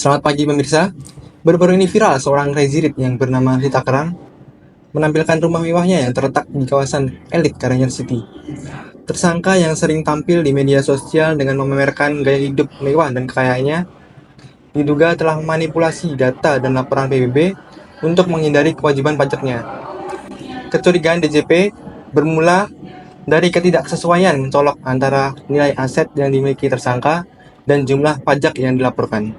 Selamat pagi pemirsa. Baru-baru ini viral seorang crazy rich yang bernama Rita Kerang menampilkan rumah mewahnya yang terletak di kawasan elit Karanganyar City. Tersangka yang sering tampil di media sosial dengan memamerkan gaya hidup mewah dan kekayaannya diduga telah memanipulasi data dan laporan PBB untuk menghindari kewajiban pajaknya. Kecurigaan DJP bermula dari ketidaksesuaian mencolok antara nilai aset yang dimiliki tersangka dan jumlah pajak yang dilaporkan.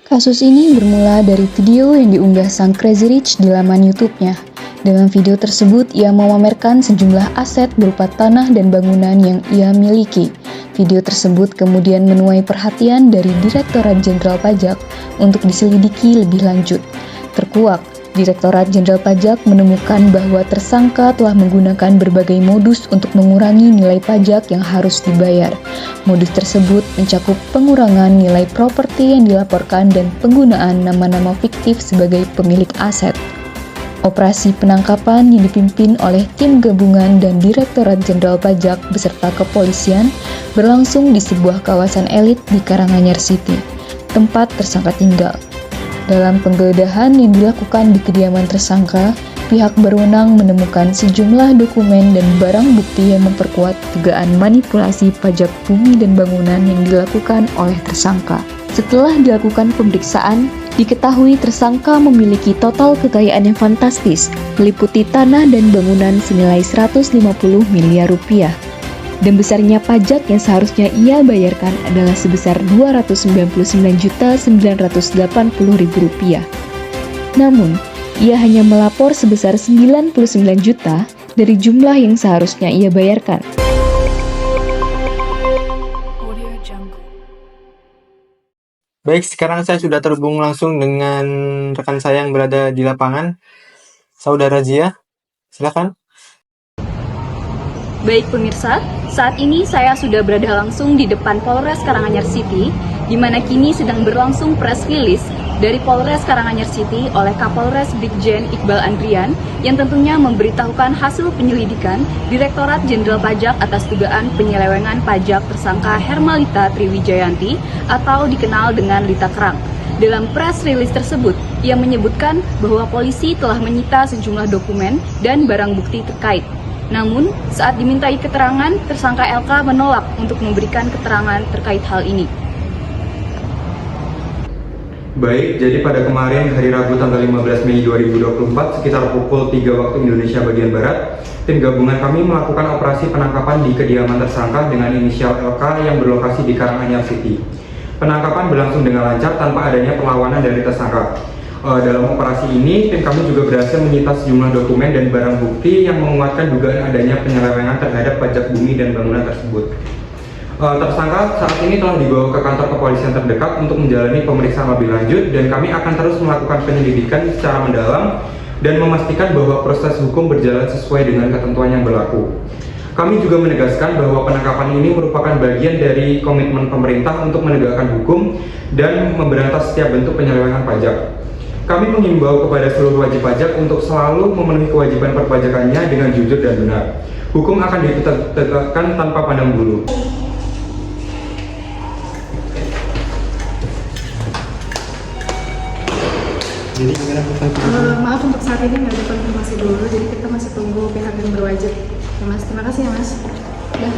Kasus ini bermula dari video yang diunggah sang Crazy Rich di laman YouTube-nya. Dalam video tersebut, ia memamerkan sejumlah aset berupa tanah dan bangunan yang ia miliki. Video tersebut kemudian menuai perhatian dari Direktorat Jenderal Pajak untuk diselidiki lebih lanjut. Terkuak, Direktorat Jenderal Pajak menemukan bahwa tersangka telah menggunakan berbagai modus untuk mengurangi nilai pajak yang harus dibayar. Modus tersebut mencakup pengurangan nilai properti yang dilaporkan dan penggunaan nama-nama fiktif sebagai pemilik aset. Operasi penangkapan yang dipimpin oleh tim gabungan dan Direktorat Jenderal Pajak beserta kepolisian berlangsung di sebuah kawasan elit di Karanganyar City, tempat tersangka tinggal. Dalam penggeledahan yang dilakukan di kediaman tersangka, pihak berwenang menemukan sejumlah dokumen dan barang bukti yang memperkuat dugaan manipulasi pajak bumi dan bangunan yang dilakukan oleh tersangka. Setelah dilakukan pemeriksaan, diketahui tersangka memiliki total kekayaan yang fantastis, meliputi tanah dan bangunan senilai 150 miliar rupiah. Dan besarnya pajak yang seharusnya ia bayarkan adalah sebesar Rp299.980.000. Namun, ia hanya melapor sebesar 99 juta dari jumlah yang seharusnya ia bayarkan. Baik, sekarang saya sudah terhubung langsung dengan rekan saya yang berada di lapangan, Saudara Zia. Silakan. Baik pemirsa, saat ini saya sudah berada langsung di depan Polres Karanganyar City, di mana kini sedang berlangsung press release dari Polres Karanganyar City oleh Kapolres Brigjen Iqbal Andrian yang tentunya memberitahukan hasil penyelidikan Direktorat Jenderal Pajak atas dugaan penyelewengan pajak tersangka Hermalita Triwijayanti atau dikenal dengan Lita Kerang. Dalam press release tersebut, ia menyebutkan bahwa polisi telah menyita sejumlah dokumen dan barang bukti terkait. Namun, saat dimintai keterangan, tersangka LK menolak untuk memberikan keterangan terkait hal ini. Baik, jadi pada kemarin hari Rabu tanggal 15 Mei 2024 sekitar pukul 3 waktu Indonesia bagian Barat, tim gabungan kami melakukan operasi penangkapan di kediaman tersangka dengan inisial LK yang berlokasi di Karanganyar City. Penangkapan berlangsung dengan lancar tanpa adanya perlawanan dari tersangka. Dalam operasi ini, tim kami juga berhasil menyita sejumlah dokumen dan barang bukti yang menguatkan dugaan adanya penyelewengan terhadap pajak bumi dan bangunan tersebut. Tersangka saat ini telah dibawa ke kantor kepolisian terdekat untuk menjalani pemeriksaan lebih lanjut dan kami akan terus melakukan penyelidikan secara mendalam dan memastikan bahwa proses hukum berjalan sesuai dengan ketentuan yang berlaku. Kami juga menegaskan bahwa penangkapan ini merupakan bagian dari komitmen pemerintah untuk menegakkan hukum dan memberantas setiap bentuk penyelewengan pajak. Kami mengimbau kepada seluruh wajib pajak untuk selalu memenuhi kewajiban perpajakannya dengan jujur dan benar. Hukum akan ditegakkan tanpa pandang bulu. Jadi maaf untuk saat ini nggak ada konfirmasi dulu, jadi kita masih tunggu pihak yang berwajib. Ya, Mas, terima kasih ya Mas. Ya.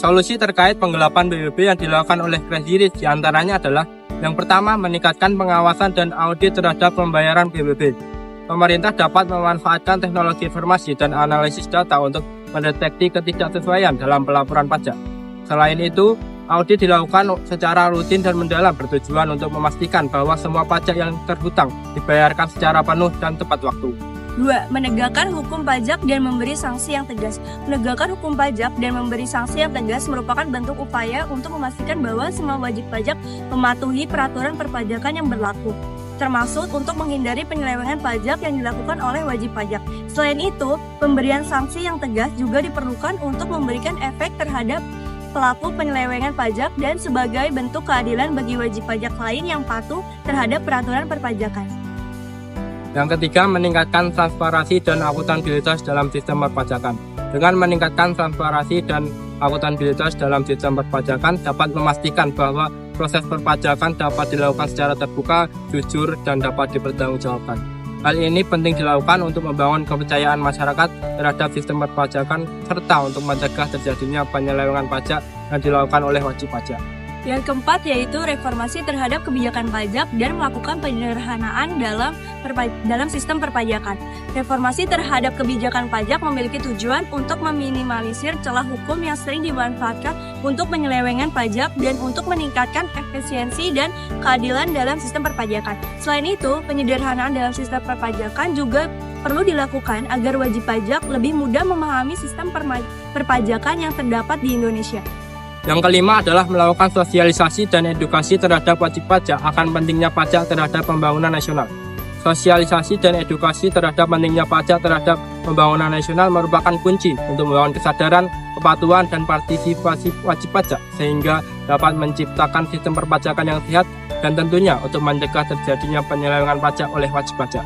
Solusi terkait penggelapan PBB yang dilakukan oleh Crazy Rich diantaranya adalah yang pertama, meningkatkan pengawasan dan audit terhadap pembayaran PBB. Pemerintah dapat memanfaatkan teknologi informasi dan analisis data untuk mendeteksi ketidaksesuaian dalam pelaporan pajak. Selain itu, audit dilakukan secara rutin dan mendalam bertujuan untuk memastikan bahwa semua pajak yang terhutang dibayarkan secara penuh dan tepat waktu. 2. Menegakkan hukum pajak dan memberi sanksi yang tegas. Menegakkan hukum pajak dan memberi sanksi yang tegas merupakan bentuk upaya untuk memastikan bahwa semua wajib pajak mematuhi peraturan perpajakan yang berlaku, termasuk untuk menghindari penyelewengan pajak yang dilakukan oleh wajib pajak. Selain itu, pemberian sanksi yang tegas juga diperlukan untuk memberikan efek terhadap pelaku penyelewengan pajak dan sebagai bentuk keadilan bagi wajib pajak lain yang patuh terhadap peraturan perpajakan. Yang ketiga, meningkatkan transparansi dan akuntabilitas dalam sistem perpajakan. Dengan meningkatkan transparansi dan akuntabilitas dalam sistem perpajakan dapat memastikan bahwa proses perpajakan dapat dilakukan secara terbuka, jujur, dan dapat dipertanggungjawabkan. Hal ini penting dilakukan untuk membangun kepercayaan masyarakat terhadap sistem perpajakan serta untuk mencegah terjadinya penyelewengan pajak yang dilakukan oleh wajib pajak. Yang keempat yaitu reformasi terhadap kebijakan pajak dan melakukan penyederhanaan dalam sistem perpajakan. Reformasi terhadap kebijakan pajak memiliki tujuan untuk meminimalisir celah hukum yang sering dimanfaatkan untuk penyelewengan pajak dan untuk meningkatkan efisiensi dan keadilan dalam sistem perpajakan. Selain itu, penyederhanaan dalam sistem perpajakan juga perlu dilakukan agar wajib pajak lebih mudah memahami sistem perpajakan yang terdapat di Indonesia. Yang kelima adalah melakukan sosialisasi dan edukasi terhadap wajib pajak akan pentingnya pajak terhadap pembangunan nasional. Sosialisasi dan edukasi terhadap pentingnya pajak terhadap pembangunan nasional merupakan kunci untuk membangun kesadaran, kepatuhan, dan partisipasi wajib pajak sehingga dapat menciptakan sistem perpajakan yang sehat dan tentunya untuk mencegah terjadinya penyelewengan pajak oleh wajib pajak.